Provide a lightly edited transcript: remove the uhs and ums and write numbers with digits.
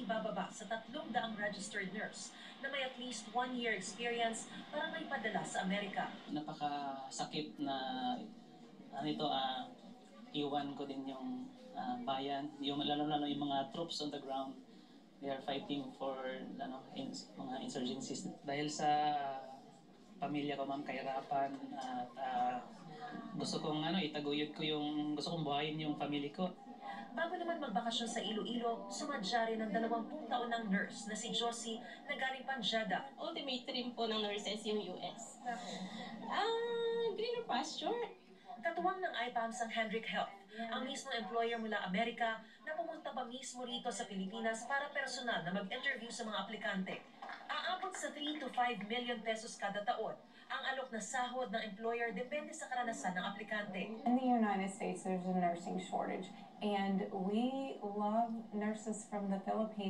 ibababa sa 300 registered nurse na may at least 1 year experience para may padala sa Amerika. Napakasakit na iwan ko din yung bayan, yung lalo yung mga troops on the ground. They are fighting for mga insurgencies. Dahil sa pamilya ko, ma'am, kahirapan at gusto kong itaguyod ko gusto kong buhayin yung family ko. Bago naman magbakasyon sa Iloilo, sumadya rin ng 20 taon ng nurse na si Josie na galing pa Jeddah. Ultimate dream po ng nurses yung US. Greener pasture. Katuwang ng IPAMS ang Hendrick Health, ang mismong employer mula Amerika na pumunta pa mismo rito sa Pilipinas para personal na mag-interview sa mga aplikante. Aabot sa 3 to 5 million pesos kada taon ang alok na sahod ng employer depende sa karanasan ng aplikante. In the United States, there's a nursing shortage, and we love nurses from the Philippines.